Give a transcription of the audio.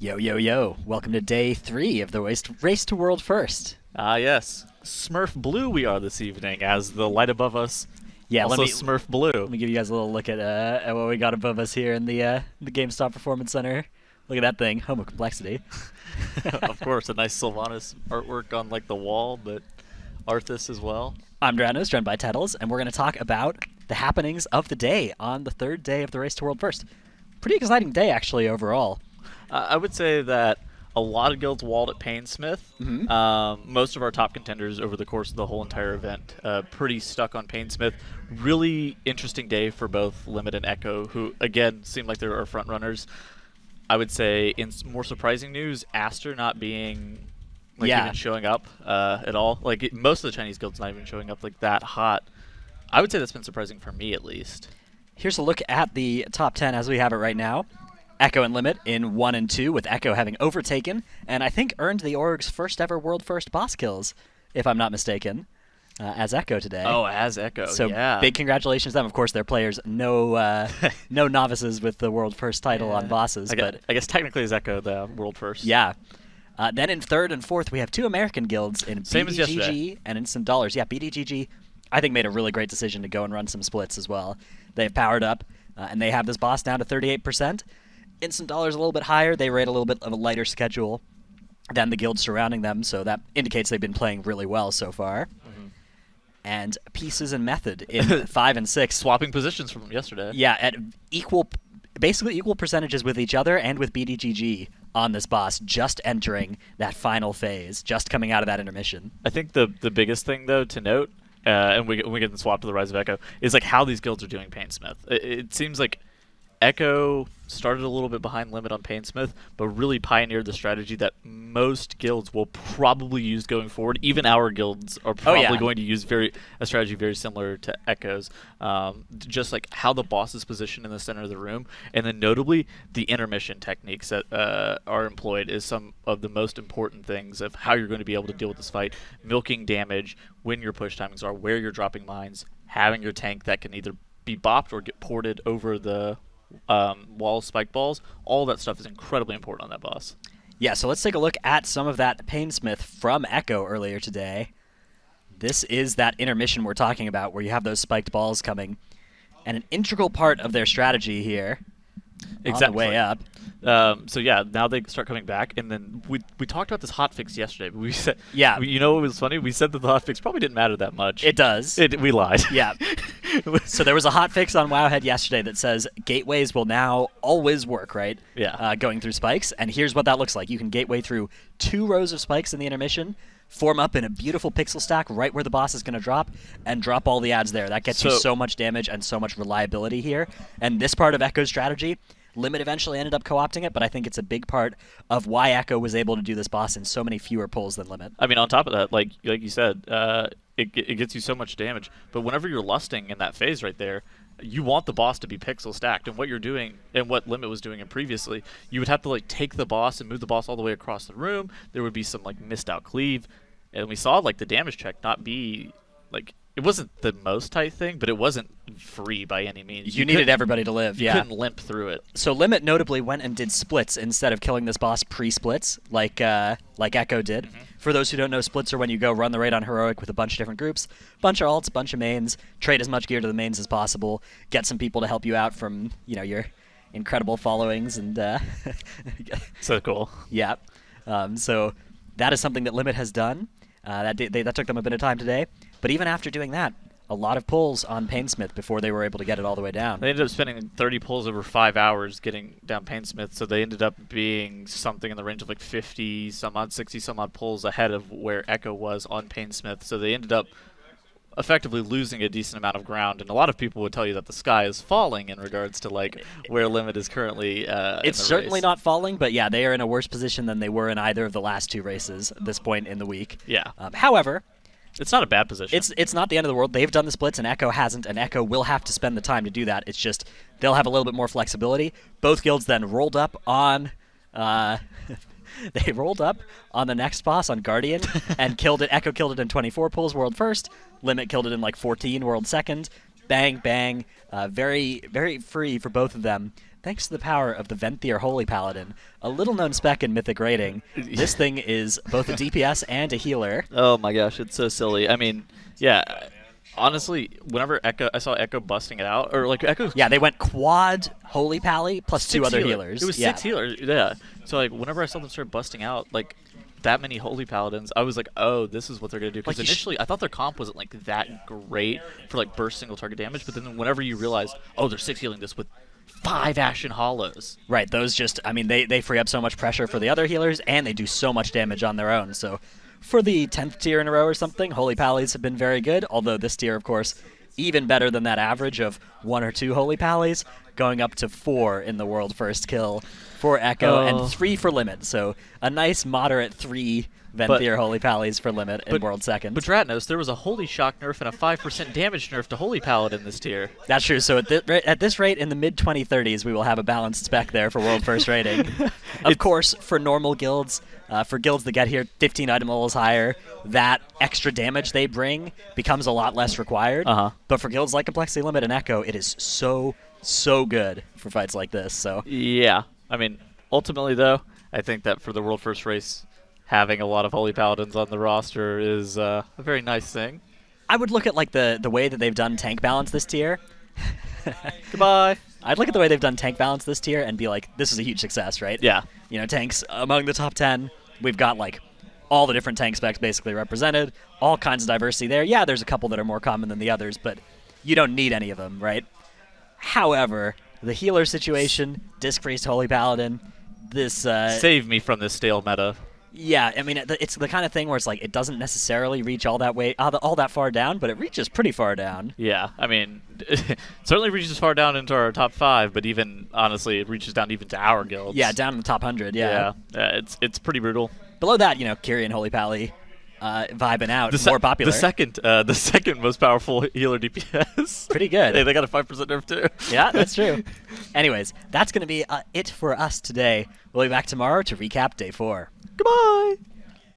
Yo, yo, yo. Welcome to day 3 of the Race to World First. Ah, yes. Smurf Blue we are this evening, as the light above us Yeah, also Smurf Blue. let me give you guys a little look at what we got above us here in the GameStop Performance Center. Look at that thing, Homo Complexity. Of course, a nice Sylvanas artwork on like the wall, but Arthas as well. I'm Dranos, joined by Tettles, and we're going to talk about the happenings of the day on the third day of the Race to World First. Pretty exciting day, actually, overall. I would say that a lot of guilds walled at Painsmith. Most of our top contenders over the course of the whole entire event pretty stuck on Painsmith. Really interesting day for both Limit and Echo, who, again, seem like they're our front runners. I would say, in more surprising news, Aster not being even showing up at all. Most of the Chinese guilds not even showing up like that hot. I would say that's been surprising for me, at least. Here's a look at the top 10 as we have it right now. Echo and Limit in 1 and 2, with Echo having overtaken and I think earned the org's first ever world first boss kills, if I'm not mistaken, as Echo today. Oh, as Echo, so yeah. Big congratulations to them. Of course, their players no novices with the world first title on bosses. I guess technically as Echo the world first. Yeah. Then in 3rd and 4th, we have 2 American guilds in Same as BDGG yesterday. and Instant Dollars. Yeah, BDGG, I think, made a really great decision to go and run some splits as well. They've powered up, and they have this boss down to 38%. Instant Dollars a little bit higher. They rate a little bit of a lighter schedule than the guilds surrounding them, so that indicates they've been playing really well so far. And Pieces and Method in 5 and 6. Swapping positions from yesterday. Yeah, at basically equal percentages with each other and with BDGG on this boss, just entering that final phase, just coming out of that intermission. I think the biggest thing, though, to note, and we get the swap to the Rise of Echo, is like how these guilds are doing Painsmith. It seems like Echo started a little bit behind Limit on Painsmith, but really pioneered the strategy that most guilds will probably use going forward. Even our guilds are probably going to use a strategy very similar to Echo's. Just like how the boss is positioned in the center of the room, and then notably the intermission techniques that are employed is some of the most important things of how you're going to be able to deal with this fight. Milking damage, when your push timings are, where you're dropping mines, having your tank that can either be bopped or get ported over the wall spike balls. All that stuff is incredibly important on that boss. Yeah, so let's take a look at some of that Painsmith from Echo earlier today. This is that intermission we're talking about, where you have those spiked balls coming, and an integral part of their strategy here on the way up. So yeah, now they start coming back, and then we talked about this hotfix yesterday. But we said, you know what was funny? We said that the hotfix probably didn't matter that much. It does. We lied. Yeah. So there was a hotfix on Wowhead yesterday that says gateways will now always work, right? Yeah. Going through spikes, and here's what that looks like. You can gateway through 2 rows of spikes in the intermission, form up in a beautiful pixel stack right where the boss is going to drop, and drop all the adds there. That gets you so much damage and so much reliability here. And this part of Echo's strategy, Limit eventually ended up co-opting it, but I think it's a big part of why Echo was able to do this boss in so many fewer pulls than Limit. I mean, on top of that, like you said, it gets you so much damage. But whenever you're lusting in that phase right there, you want the boss to be pixel stacked. And what you're doing, and what Limit was doing previously, you would have to take the boss and move the boss all the way across the room. There would be some missed out cleave, and we saw the damage check not be it wasn't the most tight thing, but it wasn't free by any means. You needed everybody to live, You couldn't limp through it. So Limit notably went and did splits instead of killing this boss pre-splits, like Echo did. For those who don't know, splits are when you go run the raid on Heroic with a bunch of different groups, bunch of alts, bunch of mains, trade as much gear to the mains as possible, get some people to help you out from your incredible followings, and So cool. Yeah. So that is something that Limit has done. That took them a bit of time today. But even after doing that, a lot of pulls on Painsmith before they were able to get it all the way down. They ended up spending 30 pulls over 5 hours getting down Painsmith, so they ended up being something in the range of 50 some odd, 60 some odd pulls ahead of where Echo was on Painsmith. So they ended up effectively losing a decent amount of ground, and a lot of people would tell you that the sky is falling in regards to where Limit is currently. It's certainly not falling, but yeah, they are in a worse position than they were in either of the last 2 races at this point in the week. Yeah. However, it's not a bad position. It's not the end of the world. They've done the splits, and Echo hasn't, and Echo will have to spend the time to do that. It's just they'll have a little bit more flexibility. Both guilds then rolled up on They rolled up on the next boss on Guardian and killed it. Echo killed it in 24 pulls, world first. Limit killed it in like 14, world second. Bang, bang. Very, very free for both of them. thanks to the power of the Venthyr Holy Paladin, a little-known spec in Mythic rating, this thing is both a DPS and a healer. Oh my gosh, it's so silly. I mean, yeah. Honestly, whenever I saw Echo busting it out, or like Echo. Yeah, they went quad Holy Pally plus 2 other healers. It was 6 healers. Yeah. So like, whenever I saw them start busting out, like that many Holy Paladins, I was like, oh, this is what they're gonna do. Because initially, I thought their comp wasn't like that great for like burst single target damage, but then whenever you realized, oh, they're 6 healing this with 5 Ashen Hollows. Right. Those just, I mean, they free up so much pressure for the other healers, and they do so much damage on their own. So. For the 10th tier in a row or something, Holy Pallies have been very good, although this tier, of course, even better than that average of 1 or 2 Holy Pallies, going up to 4 in the world first kill for Echo, and 3 for Limit. So a nice moderate 3 Venthyr Holy Pallies for Limit in world second. But Dratnos, there was a Holy Shock nerf and a 5% damage nerf to Holy Paladin this tier. That's true. So at this rate, in the mid-2030s, we will have a balanced spec there for world first rating. Of course, for normal guilds, for guilds that get here 15 item levels higher, that extra damage they bring becomes a lot less required. But for guilds like Complexity Limit and Echo, it is so good for fights like this. So yeah, I mean, ultimately though, I think that for the world first race, having a lot of Holy Paladins on the roster is a very nice thing. I would look at like the way that they've done tank balance this tier. Goodbye. I'd look at the way they've done tank balance this tier and be like, this is a huge success, right? Yeah. You know, tanks among the top 10. We've got like all the different tank specs basically represented, all kinds of diversity there. Yeah, there's a couple that are more common than the others, but you don't need any of them, right? However, the healer situation, Disc Priest, Holy Paladin, this... Save me from this stale meta. Yeah, I mean, it's the kind of thing where it's like it doesn't necessarily reach all that far down, but it reaches pretty far down. Yeah, I mean, it certainly reaches far down into our top 5, but even, honestly, it reaches down even to our guilds. Yeah, down in the top 100, yeah. It's pretty brutal. Below that, you know, Kyrian, Holy Pally, vibing out, more popular. The second most powerful healer DPS. Pretty good. Hey, they got a 5% nerf too. Yeah, that's true. Anyways, that's going to be it for us today. We'll be back tomorrow to recap day 4. Goodbye!